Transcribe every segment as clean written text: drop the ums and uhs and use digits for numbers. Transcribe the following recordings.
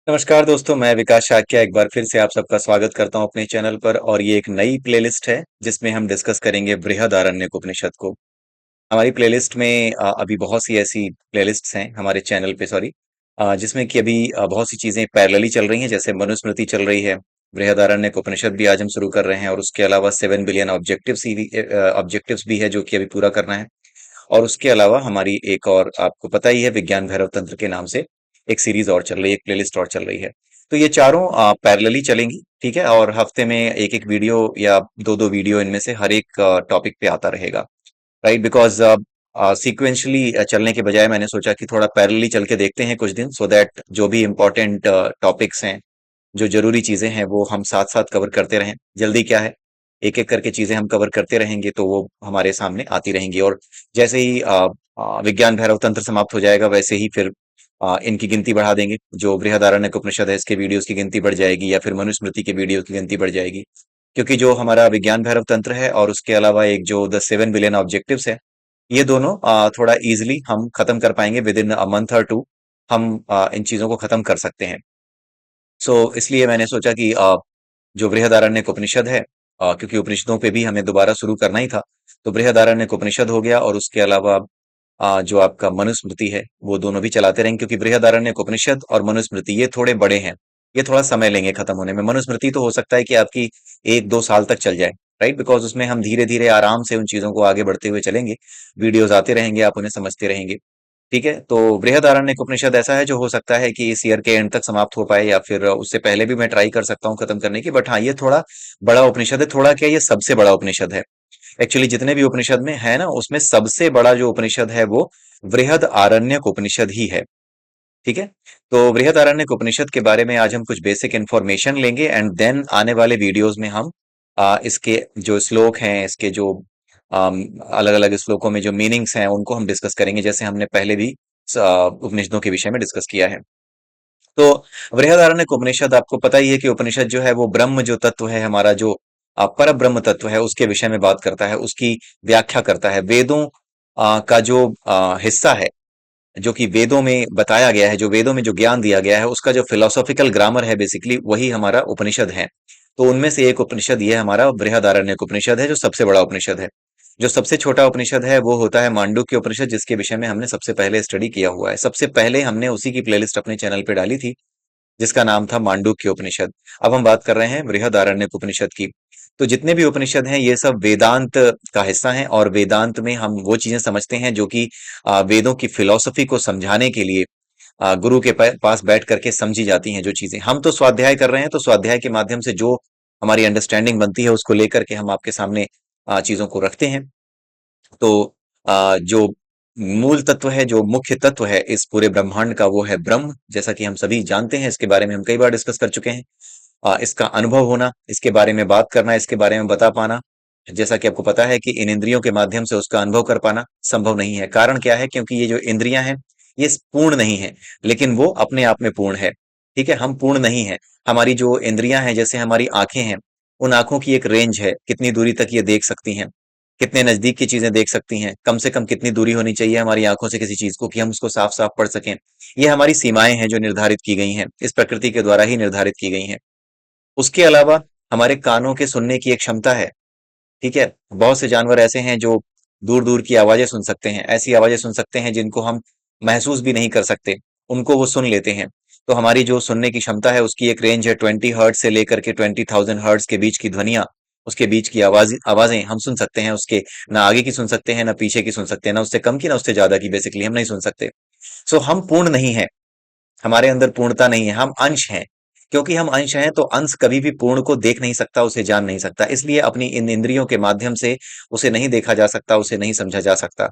नमस्कार दोस्तों, मैं विकास शाक्य एक बार फिर से आप सबका स्वागत करता हूं अपने चैनल पर। और ये एक नई प्लेलिस्ट है जिसमें हम डिस्कस करेंगे बृहदारण्यक उपनिषद को। हमारी प्लेलिस्ट में अभी बहुत सी ऐसी प्लेलिस्ट्स हैं हमारे चैनल पे, सॉरी, जिसमें कि अभी बहुत सी चीजें पैरेलली चल रही हैं। जैसे मनुस्मृति चल रही है, बृहदारण्यक उपनिषद भी आज हम शुरू कर रहे हैं, और उसके अलावा 7 बिलियन ऑब्जेक्टिव्स भी है जो कि अभी पूरा करना है। और उसके अलावा हमारी एक और, आपको पता ही है, विज्ञान भैरव तंत्र के नाम से एक सीरीज और चल रही है, एक प्लेलिस्ट और चल रही है। तो ये चारों पैरेलली चलेंगी, ठीक है। और हफ्ते में एक एक वीडियो या दो दो वीडियो इनमें से हर एक टॉपिक पे आता रहेगा, राइट। बिकॉज सीक्वेंशली चलने के बजाय मैंने सोचा कि थोड़ा पैरेलली चल के देखते हैं कुछ दिन, सो दैट जो भी इम्पोर्टेंट टॉपिक्स हैं, जो जरूरी चीजें हैं, वो हम साथ साथ कवर करते रहें। जल्दी क्या है, एक एक करके चीजें हम कवर करते रहेंगे तो वो हमारे सामने आती रहेंगी। और जैसे ही विज्ञान भैरव तंत्र समाप्त हो जाएगा, वैसे ही फिर इनकी गिनती बढ़ा देंगे। जो बृहदारण्यक उपनिषद है, इसके वीडियोस की गिनती बढ़ जाएगी, या फिर मनुस्मृति के वीडियो की गिनती बढ़ जाएगी। क्योंकि जो हमारा विज्ञान भैरव तंत्र है और उसके अलावा एक जो द 7 बिलियन ऑब्जेक्टिव्स है, ये दोनों थोड़ा इजिली हम खत्म कर पाएंगे विद इन अ मंथ और टू। हम इन चीजों को खत्म कर सकते हैं। सो इसलिए मैंने सोचा कि जो बृहदारण्यक उपनिषद है, क्योंकि उपनिषदों पे भी हमें दोबारा शुरू करना ही था, तो बृहदारण्यक उपनिषद हो गया, और उसके अलावा जो आपका मनुस्मृति है, वो दोनों भी चलाते रहेंगे। क्योंकि बृहदारण्यक उपनिषद और मनुस्मृति ये थोड़े बड़े हैं, ये थोड़ा समय लेंगे खत्म होने में। मनुस्मृति तो हो सकता है कि आपकी 1-2 साल तक चल जाए, राइट, बिकॉज उसमें हम धीरे धीरे आराम से उन चीजों को आगे बढ़ते हुए चलेंगे। वीडियोज आते रहेंगे, आप उन्हें समझते रहेंगे, ठीक है। तो बृहदारण्यक उपनिषद ऐसा है जो हो सकता है कि इस ईयर के एंड तक समाप्त हो पाए, या फिर उससे पहले भी मैं ट्राई कर सकता हूँ खत्म करने की। बट हाँ, ये थोड़ा बड़ा उपनिषद है। थोड़ा क्या, ये सबसे बड़ा उपनिषद है। एक्चुअली जितने भी उपनिषद में है ना, उसमें सबसे बड़ा जो उपनिषद है वो बृहद आरण्यक उपनिषद ही है, ठीक है। तो बृहद आरण्यक उपनिषद के बारे में आज हम कुछ बेसिक इंफॉर्मेशन लेंगे, एंड देन आने वाले वीडियोस में हम इसके जो श्लोक हैं, इसके जो अलग अलग श्लोकों में जो मीनिंग्स हैं, उनको हम डिस्कस करेंगे, जैसे हमने पहले भी उपनिषदों के विषय में डिस्कस किया है। तो बृहदारण्यक उपनिषद, आपको पता ही है कि उपनिषद जो है वो ब्रह्म जो तत्व है, हमारा जो पर ब्रह्म तत्व है, उसके विषय में बात करता है, उसकी व्याख्या करता है। वेदों का जो हिस्सा है, जो कि वेदों में बताया गया है, जो वेदों में जो ज्ञान दिया गया है, उसका जो फिलोसॉफिकल ग्रामर है, बेसिकली वही हमारा उपनिषद है। तो उनमें से एक उपनिषद ये हमारा बृहदारण्यक उपनिषद है, जो सबसे बड़ा उपनिषद है। जो सबसे छोटा उपनिषद है वो होता है मांडुक्य उपनिषद, जिसके विषय में हमने सबसे पहले स्टडी किया हुआ है। सबसे पहले हमने उसी की प्लेलिस्ट अपने चैनल पे डाली थी, जिसका नाम था मांडुक्य उपनिषद। अब हम बात कर रहे हैं बृहदारण्यक उपनिषद की। तो जितने भी उपनिषद हैं, ये सब वेदांत का हिस्सा हैं, और वेदांत में हम वो चीजें समझते हैं जो कि वेदों की फिलॉसफी को समझाने के लिए गुरु के पास बैठ करके समझी जाती हैं। जो चीजें हम तो स्वाध्याय कर रहे हैं, तो स्वाध्याय के माध्यम से जो हमारी अंडरस्टैंडिंग बनती है, उसको लेकर के हम आपके सामने चीजों को रखते हैं। तो जो मूल तत्व है, जो मुख्य तत्व है इस पूरे ब्रह्मांड का, वो है ब्रह्म। जैसा कि हम सभी जानते हैं, इसके बारे में हम कई बार डिस्कस कर चुके हैं। इसका अनुभव होना, इसके बारे में बात करना, इसके बारे में बता पाना, जैसा कि आपको पता है कि इन इंद्रियों के माध्यम से उसका अनुभव कर पाना संभव नहीं है। कारण क्या है? क्योंकि ये जो इंद्रियां हैं, ये पूर्ण नहीं है, लेकिन वो अपने आप में पूर्ण है, ठीक है। हम पूर्ण नहीं है। हमारी जो इंद्रियां हैं, जैसे हमारी आंखें हैं, उन आंखों की एक रेंज है, कितनी दूरी तक ये देख सकती हैं, कितने नजदीक की चीजें देख सकती हैं, कम से कम कितनी दूरी होनी चाहिए हमारी आंखों से किसी चीज को, कि हम उसको साफ साफ पढ़ सकें। ये हमारी सीमाएं हैं जो निर्धारित की गई हैं, इस प्रकृति के द्वारा ही निर्धारित की गई हैं। उसके अलावा हमारे कानों के सुनने की एक क्षमता है, ठीक है। बहुत से जानवर ऐसे हैं जो दूर दूर की आवाजें सुन सकते हैं, ऐसी आवाजें सुन सकते हैं जिनको हम महसूस भी नहीं कर सकते, उनको वो सुन लेते हैं। तो हमारी जो सुनने की क्षमता है, उसकी एक रेंज है, 20 हर्ट्ज से लेकर के 20,000 हर्ट्ज के बीच की ध्वनियां, उसके बीच की आवाजें हम सुन सकते हैं। उसके ना आगे की सुन सकते हैं, ना पीछे की सुन सकते हैं, ना उससे कम की, ना उससे ज्यादा की, बेसिकली हम नहीं सुन सकते। सो हम पूर्ण नहीं है, हमारे अंदर पूर्णता नहीं है, हम अंश हैं। क्योंकि हम अंश हैं, तो अंश कभी भी पूर्ण को देख नहीं सकता, उसे जान नहीं सकता। इसलिए अपनी इन इंद्रियों के माध्यम से उसे नहीं देखा जा सकता, उसे नहीं समझा जा सकता।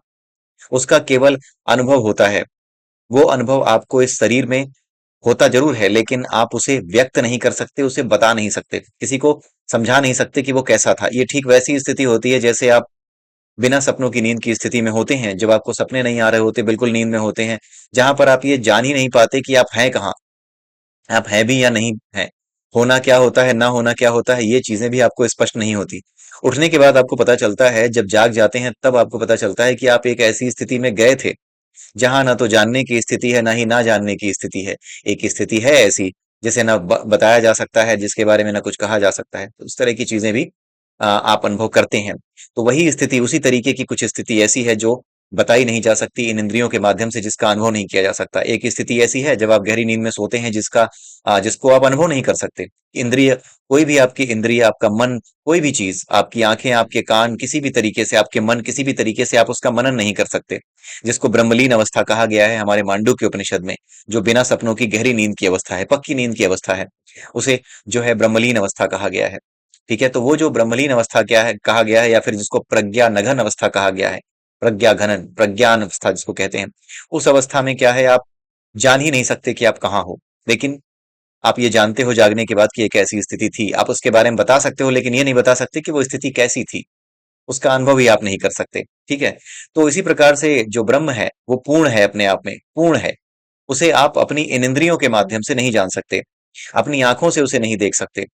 उसका केवल अनुभव होता है। वो अनुभव आपको इस शरीर में होता जरूर है, लेकिन आप उसे व्यक्त नहीं कर सकते, उसे बता नहीं सकते, किसी को समझा नहीं सकते कि वो कैसा था। ये ठीक वैसी स्थिति होती है जैसे आप बिना सपनों की नींद की स्थिति में होते हैं, जब आपको सपने नहीं आ रहे होते, बिल्कुल नींद में होते हैं, जहां पर आप ये जान ही नहीं पाते कि आप हैं कहाँ, आप हैं भी या नहीं हैं। होना क्या होता है, ना होना क्या होता है, ये चीजें भी आपको स्पष्ट नहीं होती। उठने के बाद आपको पता चलता है, जब जाग जाते हैं तब आपको पता चलता है कि आप एक ऐसी स्थिति में गए थे जहां ना तो जानने की स्थिति है, ना ही ना जानने की स्थिति है। एक स्थिति है ऐसी जिसे ना बताया जा सकता है, जिसके बारे में ना कुछ कहा जा सकता है, तो उस तरह की चीजें भी आप अनुभव करते हैं। तो वही स्थिति, उसी तरीके की कुछ स्थिति ऐसी है जो बताई नहीं जा सकती इन इंद्रियों के माध्यम से, जिसका अनुभव नहीं किया जा सकता। एक स्थिति ऐसी है जब आप गहरी नींद में सोते हैं, जिसको आप अनुभव नहीं कर सकते। इंद्रिय, कोई भी आपकी इंद्रिय, आपका मन, कोई भी चीज, आपकी आंखें, आपके कान, किसी भी तरीके से, आपके मन, किसी भी तरीके से आप उसका मनन नहीं कर सकते। जिसको ब्रह्मलीन अवस्था कहा गया है हमारे मांडुक्य उपनिषद में, जो बिना सपनों की गहरी नींद की अवस्था है, पक्की नींद की अवस्था है, उसे जो है ब्रह्मलीन अवस्था कहा गया है। ठीक है, तो वो जो ब्रह्मलीन अवस्था क्या है कहा गया है, या फिर जिसको प्रज्ञा नघन अवस्था कहा गया है, प्रज्ञा घनन, प्रज्ञान अवस्था जिसको कहते हैं, उस अवस्था में क्या है, आप जान ही नहीं सकते कि आप कहाँ हो। लेकिन आप ये जानते हो जागने के बाद कि एक ऐसी स्थिति थी, आप उसके बारे में बता सकते हो, लेकिन ये नहीं बता सकते कि वो स्थिति कैसी थी। उसका अनुभव ही आप नहीं कर सकते। ठीक है, तो इसी प्रकार से जो ब्रह्म है वो पूर्ण है, अपने आप में पूर्ण है। उसे आप अपनी इन इंद्रियों के माध्यम से नहीं जान सकते, अपनी आंखों से उसे नहीं देख सकते।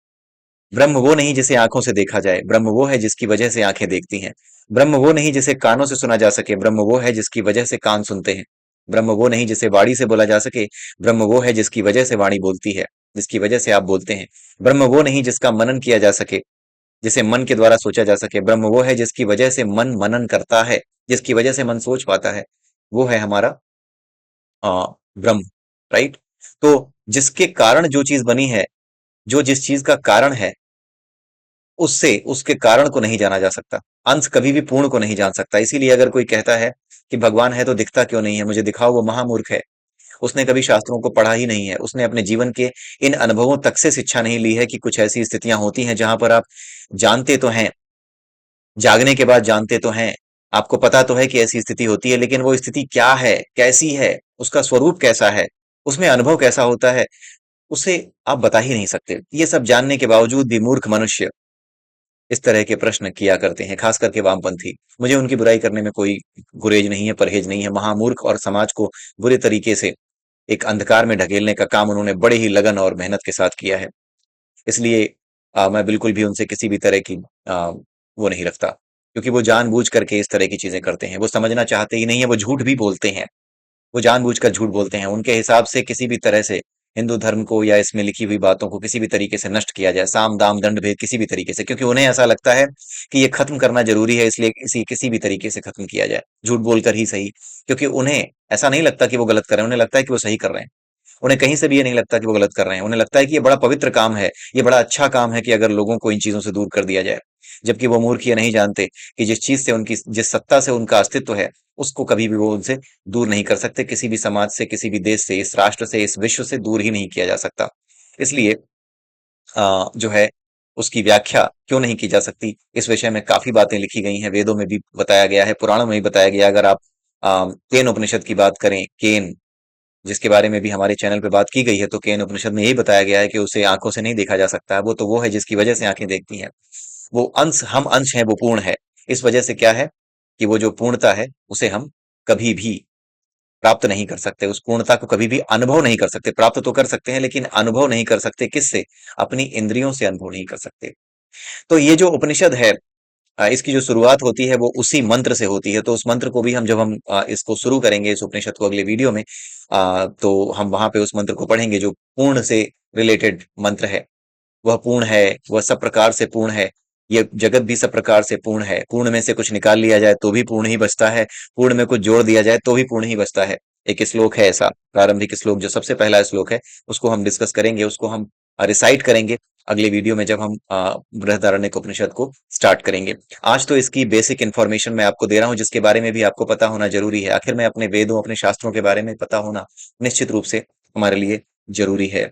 ब्रह्म वो नहीं जिसे आंखों से देखा जाए, ब्रह्म वो है जिसकी वजह से आंखें देखती हैं। ब्रह्म वो नहीं जिसे कानों से सुना जा सके, ब्रह्म वो है जिसकी वजह से कान सुनते हैं। ब्रह्म वो नहीं जिसे वाणी से बोला जा सके, ब्रह्म वो है जिसकी वजह से वाणी बोलती है, जिसकी वजह से आप बोलते हैं। ब्रह्म वो नहीं जिसका मनन किया जा सके, जिसे मन के द्वारा सोचा जा सके, ब्रह्म वो है जिसकी वजह से मन मनन करता है, जिसकी वजह से मन सोच पाता है। वो है हमारा ब्रह्म। राइट। तो जिसके कारण जो चीज बनी है, जो जिस चीज का कारण है, उससे उसके कारण को नहीं जाना जा सकता। अंश कभी भी पूर्ण को नहीं जान सकता। इसीलिए अगर कोई कहता है कि भगवान है तो दिखता क्यों नहीं है, मुझे दिखाओ, वो महामूर्ख है। उसने कभी शास्त्रों को पढ़ा ही नहीं है, उसने अपने जीवन के इन अनुभवों तक से शिक्षा नहीं ली है कि कुछ ऐसी स्थितियां होती हैं जहां पर आप जानते तो हैं, जागने के बाद जानते तो हैं, आपको पता तो है कि ऐसी स्थिति होती है, लेकिन वो स्थिति क्या है, कैसी है, उसका स्वरूप कैसा है, उसमें अनुभव कैसा होता है, उसे आप बता ही नहीं सकते। ये सब जानने के बावजूद भी मूर्ख मनुष्य इस तरह के प्रश्न किया करते हैं, खास करके वामपंथी। मुझे उनकी बुराई करने में कोई गुरेज नहीं है, परहेज नहीं है। महामूर्ख और समाज को बुरे तरीके से एक अंधकार में ढकेलने का काम उन्होंने बड़े ही लगन और मेहनत के साथ किया है। इसलिए मैं बिल्कुल भी उनसे किसी भी तरह की वो नहीं रखता, क्योंकि वो जानबूझ करके इस तरह की चीजें करते हैं। वो समझना चाहते ही नहीं है, वो झूठ भी बोलते हैं, वो जानबूझकर झूठ बोलते हैं। उनके हिसाब से किसी भी तरह से हिंदू धर्म को या इसमें लिखी हुई बातों को किसी भी तरीके से नष्ट किया जाए, साम दाम दंड भेद किसी भी तरीके से, क्योंकि उन्हें ऐसा लगता है कि ये खत्म करना जरूरी है, इसलिए इसी किसी भी तरीके से खत्म किया जाए, झूठ बोलकर ही सही। क्योंकि उन्हें ऐसा नहीं लगता कि वो गलत कर रहे हैं, उन्हें लगता है कि वो सही कर रहे हैं। उन्हें कहीं से भी ये नहीं लगता कि वो गलत कर रहे हैं, उन्हें लगता है कि ये बड़ा पवित्र काम है, ये बड़ा अच्छा काम है कि अगर लोगों को इन चीजों से दूर कर दिया जाए। जबकि वो मूर्ख ये नहीं जानते कि जिस चीज से उनकी, जिस सत्ता से उनका अस्तित्व है, उसको कभी भी वो उनसे दूर नहीं कर सकते। किसी भी समाज से, किसी भी देश से, इस राष्ट्र से, इस विश्व से दूर ही नहीं किया जा सकता। इसलिए जो है उसकी व्याख्या क्यों नहीं की जा सकती, इस विषय में काफी बातें लिखी गई हैं, वेदों में भी बताया गया है, पुराणों में भी बताया गया है। अगर आप केन उपनिषद की बात करें, केन, जिसके बारे में भी हमारे चैनल पे बात की गई है, तो केन उपनिषद में यही बताया गया है कि उसे आंखों से नहीं देखा जा सकता है। वो तो वो है जिसकी वजह से आंखें देखती हैं। वो अंश, हम अंश हैं, वो पूर्ण है। इस वजह से क्या है कि वो जो पूर्णता है उसे हम कभी भी प्राप्त नहीं कर सकते, उस पूर्णता को कभी भी अनुभव नहीं कर सकते। प्राप्त तो कर सकते हैं लेकिन अनुभव नहीं कर सकते। किससे? अपनी इंद्रियों से अनुभव नहीं कर सकते। तो ये जो उपनिषद है, इसकी जो शुरुआत होती है वो उसी मंत्र से होती है। तो उस मंत्र को भी हम, जब हम इसको शुरू करेंगे, इस उपनिषद को अगले वीडियो में, तो हम वहां पे उस मंत्र को पढ़ेंगे जो पूर्ण से रिलेटेड मंत्र है। वह पूर्ण है, वह सब प्रकार से पूर्ण है। ये जगत भी सब प्रकार से पूर्ण है। पूर्ण में से कुछ निकाल लिया जाए तो भी पूर्ण ही बचता है, पूर्ण में कुछ जोड़ दिया जाए तो भी पूर्ण ही बचता है। एक श्लोक है ऐसा, प्रारंभिक श्लोक, जो सबसे पहला श्लोक है, उसको हम डिस्कस करेंगे, उसको हम रिसाइट करेंगे अगले वीडियो में, जब हम बृहदारण्यक उपनिषद को स्टार्ट करेंगे। आज तो इसकी बेसिक इन्फॉर्मेशन मैं आपको दे रहा हूँ, जिसके बारे में भी आपको पता होना जरूरी है। आखिर में अपने वेदों, अपने शास्त्रों के बारे में पता होना निश्चित रूप से हमारे लिए जरूरी है।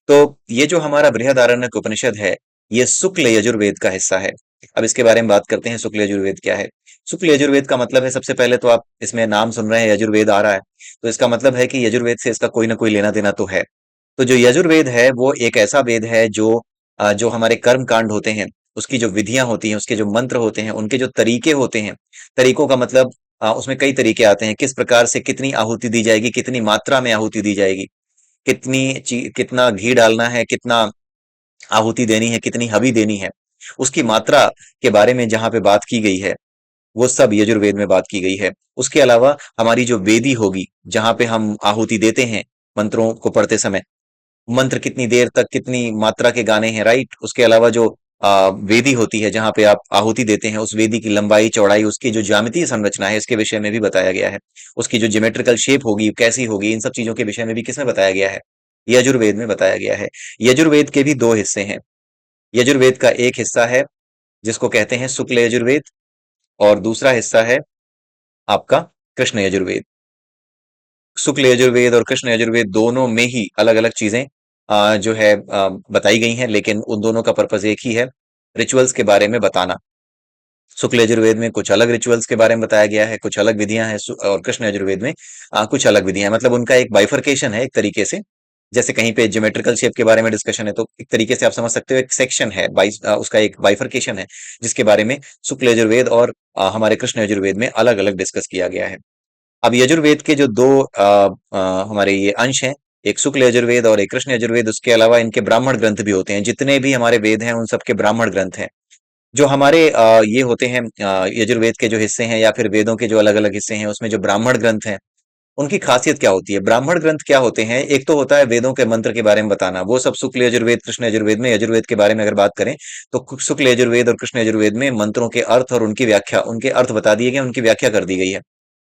तो ये जो हमारा बृहदारण्यक उपनिषद है, ये शुक्ल यजुर्वेद का हिस्सा है। अब इसके बारे में बात करते हैं, शुक्ल यजुर्वेद क्या है। शुक्ल यजुर्वेद का मतलब है, सबसे पहले तो आप इसमें नाम सुन रहे हैं यजुर्वेद आ रहा है, तो इसका मतलब है कि यजुर्वेद से इसका कोई ना कोई लेना देना तो है। तो जो यजुर्वेद है वो एक ऐसा वेद है जो जो हमारे कर्म कांड होते हैं, उसकी जो विधियां होती हैं, उसके जो मंत्र होते हैं, उनके जो तरीके होते हैं, तरीकों का मतलब, उसमें कई तरीके आते हैं। किस प्रकार से कितनी आहुति दी जाएगी, कितनी मात्रा में आहुति दी जाएगी, कितना घी डालना है, कितना आहुति देनी है, कितनी हवि देनी है, उसकी मात्रा के बारे में जहां पे बात की गई है, वो सब यजुर्वेद में बात की गई है। उसके अलावा हमारी जो वेदी होगी, जहाँ पे हम आहुति देते हैं मंत्रों को पढ़ते समय, मंत्र कितनी देर तक कितनी मात्रा के गाने हैं, राइट। उसके अलावा जो वेदी होती है जहाँ पे आप आहुति देते हैं, उस वेदी की लंबाई चौड़ाई, उसकी जो ज्यामितीय संरचना है, इसके विषय में भी बताया गया है। उसकी जो ज्योमेट्रिकल शेप होगी कैसी होगी, इन सब चीजों के विषय में भी किसमें बताया गया है? यजुर्वेद में बताया गया है। यजुर्वेद के भी दो हिस्से हैं। यजुर्वेद का एक हिस्सा है जिसको कहते हैं शुक्ल यजुर्वेद, और दूसरा हिस्सा है आपका कृष्ण यजुर्वेद। शुक्ल यजुर्वेद और कृष्ण यजुर्वेद दोनों में ही अलग अलग चीजें जो है बताई गई हैं, लेकिन उन दोनों का पर्पस एक ही है, रिचुअल्स के बारे में बताना। शुक्ल यजुर्वेद में कुछ अलग रिचुअल्स के बारे में बताया गया है, कुछ अलग विधियां हैं, और कृष्ण यजुर्वेद में कुछ अलग विधियां हैं। मतलब उनका एक बाइफरकेशन है एक तरीके से। जैसे कहीं पे ज्योमेट्रिकल शेप के बारे में डिस्कशन है, तो एक तरीके से आप समझ सकते हो एक सेक्शन है, उसका एक बाइफरकेशन है, जिसके बारे में शुक्ल यजुर्वेद और हमारे कृष्ण यजुर्वेद में अलग अलग डिस्कस किया गया है। अब यजुर्वेद के जो दो हमारे ये अंश हैं, एक शुक्ल यजुर्वेद और एक कृष्ण यजुर्वेद, उसके अलावा इनके ब्राह्मण ग्रंथ भी होते हैं। जितने भी हमारे वेद हैं उन सबके ब्राह्मण ग्रंथ हैं। जो हमारे ये होते हैं यजुर्वेद के जो हिस्से हैं या फिर वेदों के जो अलग अलग हिस्से हैं, उसमें जो ब्राह्मण ग्रंथ हैं, उनकी खासियत क्या होती है? ब्राह्मण ग्रंथ क्या होते हैं? एक तो होता है वेदों के मंत्र के बारे में बताना, वो सब शुक्ल यजुर्वेद कृष्ण यजुर्वेद में। यजुर्वेद के बारे में अगर बात करें तो शुक्ल यजुर्वेद और कृष्ण यजुर्वेद में मंत्रों के अर्थ और उनकी व्याख्या, उनके अर्थ बता दिए गए, उनकी व्याख्या कर दी गई है।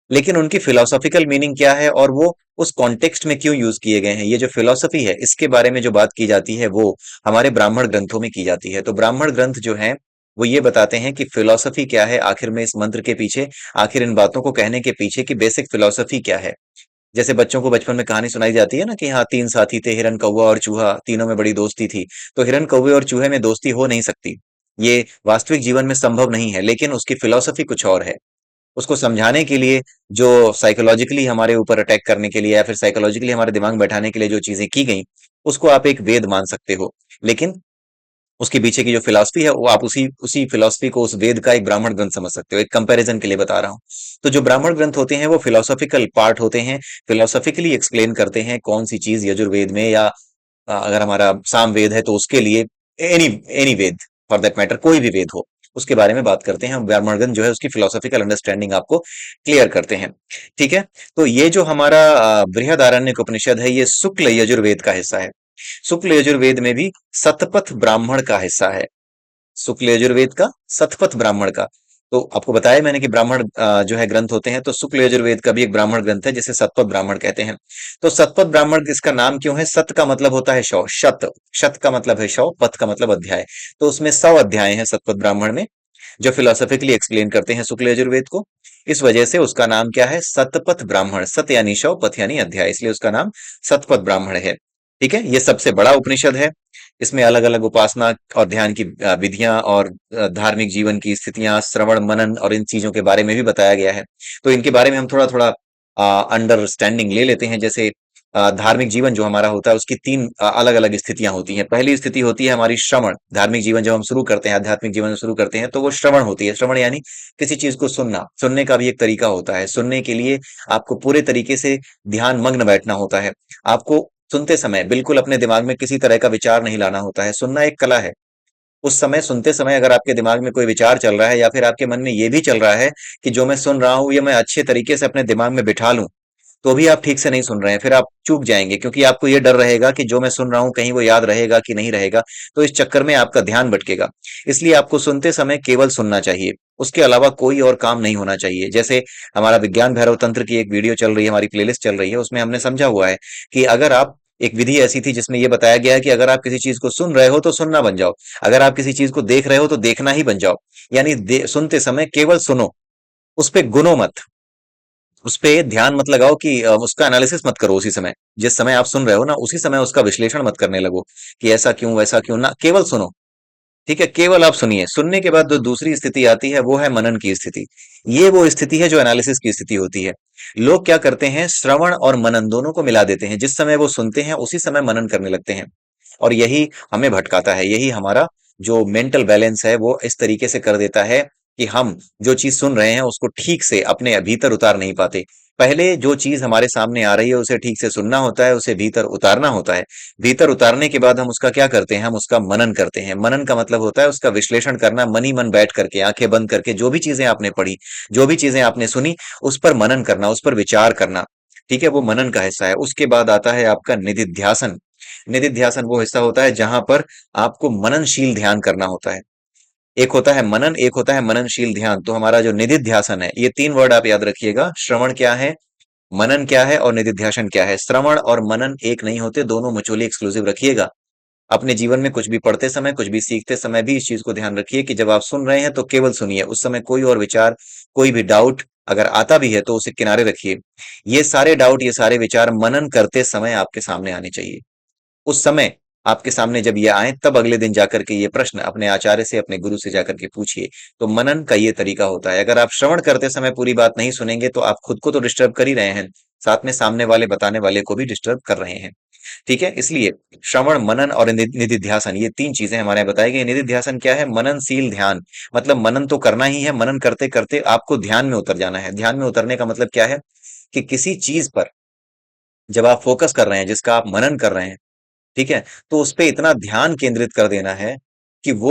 लेकिन उनकी फिलोसॉफिकल मीनिंग क्या है और वो उस कॉन्टेक्स्ट में क्यों यूज किए गए हैं, ये जो फिलोसफी है इसके बारे में जो बात की जाती है, वो हमारे ब्राह्मण ग्रंथों में की जाती है। तो ब्राह्मण ग्रंथ जो हैं वो ये बताते हैं कि फिलोसफी क्या है आखिर में इस मंत्र के पीछे, आखिर इन बातों को कहने के पीछे की बेसिक फिलोसफी क्या है। जैसे बच्चों को बचपन में कहानी सुनाई जाती है ना कि हाँ, तीन साथी थे, हिरन कौवा और चूहा, तीनों में बड़ी दोस्ती थी। तो हिरन कौवे और चूहे में दोस्ती हो नहीं सकती, ये वास्तविक जीवन में संभव नहीं है, लेकिन उसकी फिलोसफी कुछ और है। उसको समझाने के लिए, जो साइकोलॉजिकली हमारे ऊपर अटैक करने के लिए या फिर साइकोलॉजिकली हमारे दिमाग में बैठाने के लिए जो चीजें की गई, उसको आप एक वेद मान सकते हो। लेकिन उसके पीछे की जो फिलॉसफी है, वो आप उसी उसी फिलॉसफी को उस वेद का एक ब्राह्मण ग्रंथ समझ सकते हो। एक कंपैरिजन के लिए बता रहा हूँ। तो जो ब्राह्मण ग्रंथ होते हैं वो फिलोसॉफिकल पार्ट होते हैं, फिलोसॉफिकली एक्सप्लेन करते हैं कौन सी चीज यजुर्वेद में, या अगर हमारा सामवेद है तो उसके लिए, any any Veda for that matter, कोई भी वेद हो, उसके बारे में बात करते हैं। हम ब्राह्मण ग्रंथ जो है उसकी फिलोसॉफिकल अंडरस्टैंडिंग आपको क्लियर करते हैं। ठीक है। तो ये जो हमारा बृहदारण्यक उपनिषद है, ये शुक्ल यजुर्वेद का हिस्सा है। शुक्ल यजुर्वेद में भी शतपथ ब्राह्मण का हिस्सा है। शुक्ल यजुर्वेद का शतपथ ब्राह्मण का। तो आपको बताया मैंने कि ब्राह्मण जो है ग्रंथ होते हैं, तो शुक्ल यजुर्वेद का भी एक ब्राह्मण ग्रंथ है जिसे शतपथ ब्राह्मण कहते हैं। तो शतपथ ब्राह्मण इसका नाम क्यों है? सत का मतलब होता है 100, शत, शत का मतलब है 100, पथ का मतलब अध्याय। तो उसमें 100 अध्याय हैं शतपथ ब्राह्मण में, जो फिलोसॉफिकली एक्सप्लेन करते हैं शुक्ल यजुर्वेद को। इस वजह से उसका नाम क्या है? शतपथ ब्राह्मण। सत यानी 100, पथ यानी अध्याय, इसलिए उसका नाम शतपथ ब्राह्मण है। ठीक है। ये सबसे बड़ा उपनिषद है। इसमें अलग अलग उपासना और ध्यान की विधियां और धार्मिक जीवन की स्थितियां, श्रवण मनन और इन चीजों के बारे में भी बताया गया है। तो इनके बारे में हम थोड़ा थोड़ा अंडरस्टैंडिंग ले लेते हैं। जैसे धार्मिक जीवन जो हमारा होता है उसकी तीन अलग अलग स्थितियां होती हैं। पहली स्थिति होती है हमारी श्रवण। धार्मिक जीवन जब हम शुरू करते हैं, आध्यात्मिक जीवन शुरू करते हैं, तो वो श्रवण होती है। श्रवण यानी किसी चीज को सुनना। सुनने का भी एक तरीका होता है। सुनने के लिए आपको पूरे तरीके से ध्यान मग्न बैठना होता है। आपको सुनते समय बिल्कुल अपने दिमाग में किसी तरह का विचार नहीं लाना होता है। सुनना एक कला है। उस समय, सुनते समय अगर आपके दिमाग में कोई विचार चल रहा है या फिर आपके मन में ये भी चल रहा है कि जो मैं सुन रहा हूं ये मैं अच्छे तरीके से अपने दिमाग में बिठा लूं, तो भी आप ठीक से नहीं सुन रहे हैं। फिर आप चूक जाएंगे, क्योंकि आपको ये डर रहेगा कि जो मैं सुन रहा हूं कहीं वो याद रहेगा कि नहीं रहेगा। तो इस चक्कर में आपका ध्यान भटकेगा। इसलिए आपको सुनते समय केवल सुनना चाहिए, उसके अलावा कोई और काम नहीं होना चाहिए। जैसे हमारा विज्ञान भैरव तंत्र की एक वीडियो चल रही है, हमारी प्लेलिस्ट चल रही है, उसमें हमने समझा हुआ है कि अगर आप, एक विधि ऐसी थी जिसमें यह बताया गया है कि अगर आप किसी चीज को सुन रहे हो तो सुनना बन जाओ, अगर आप किसी चीज को देख रहे हो तो देखना ही बन जाओ। यानी सुनते समय केवल सुनो, उस पे गुनो मत, उस पे ध्यान मत लगाओ कि उसका एनालिसिस मत करो उसी समय। जिस समय आप सुन रहे हो ना, उसी समय उसका विश्लेषण मत करने लगो कि ऐसा क्यों वैसा क्यों, ना, केवल सुनो। ठीक है। केवल आप सुनिए। सुनने के बाद जो दूसरी स्थिति आती है वो है मनन की स्थिति। ये वो स्थिति है जो एनालिसिस की स्थिति होती है। लोग क्या करते हैं, श्रवण और मनन दोनों को मिला देते हैं। जिस समय वो सुनते हैं उसी समय मनन करने लगते हैं, और यही हमें भटकाता है। यही हमारा जो मेंटल बैलेंस है वो इस तरीके से कर देता है कि हम जो चीज सुन रहे हैं उसको ठीक से अपने भीतर उतार नहीं पाते। पहले जो चीज हमारे सामने आ रही है उसे ठीक से सुनना होता है, उसे भीतर उतारना होता है। भीतर उतारने के बाद हम उसका क्या करते हैं, हम उसका मनन करते हैं। मनन का मतलब होता है उसका विश्लेषण करना, मन ही मन बैठ करके, आंखें बंद करके, जो भी चीजें आपने पढ़ी, जो भी चीजें आपने सुनी, उस पर मनन करना, उस पर विचार करना। ठीक है, वो मनन का हिस्सा है। उसके बाद आता है आपका निधिध्यासन। निधिध्यासन वो हिस्सा होता है जहां पर आपको मननशील ध्यान करना होता है। एक होता है मनन, एक होता है मननशील ध्यान। तो हमारा जो निधिध्यासन है, ये तीन वर्ड आप याद रखिएगा। श्रवण क्या है, मनन क्या है और निधिध्यासन क्या है। श्रवण और मनन एक नहीं होते, दोनों मुचुअली एक्सक्लूसिव रखिएगा। अपने जीवन में कुछ भी पढ़ते समय, कुछ भी सीखते समय भी इस चीज को ध्यान रखिए कि जब आप सुन रहे हैं तो केवल सुनिए। उस समय कोई और विचार, कोई भी डाउट अगर आता भी है तो उसे किनारे रखिए। ये सारे डाउट, ये सारे विचार मनन करते समय आपके सामने आने चाहिए। उस समय आपके सामने जब ये आए, तब अगले दिन जाकर के ये प्रश्न अपने आचार्य से, अपने गुरु से जाकर के पूछिए। तो मनन का ये तरीका होता है। अगर आप श्रवण करते समय पूरी बात नहीं सुनेंगे तो आप खुद को तो डिस्टर्ब कर ही रहे हैं, साथ में सामने वाले बताने वाले को भी डिस्टर्ब कर रहे हैं। ठीक है, इसलिए श्रवण, मनन और निधिध्यासन, ये तीन चीजें हमारे यहाँ बताई गई। निधिध्यासन क्या है, मननशील ध्यान। मतलब मनन तो करना ही है, मनन करते करते आपको ध्यान में उतर जाना है। ध्यान में उतरने का मतलब क्या है कि किसी चीज पर जब आप फोकस कर रहे हैं, जिसका आप मनन कर रहे हैं, ठीक है, तो उस पे इतना ध्यान केंद्रित कर देना है कि वो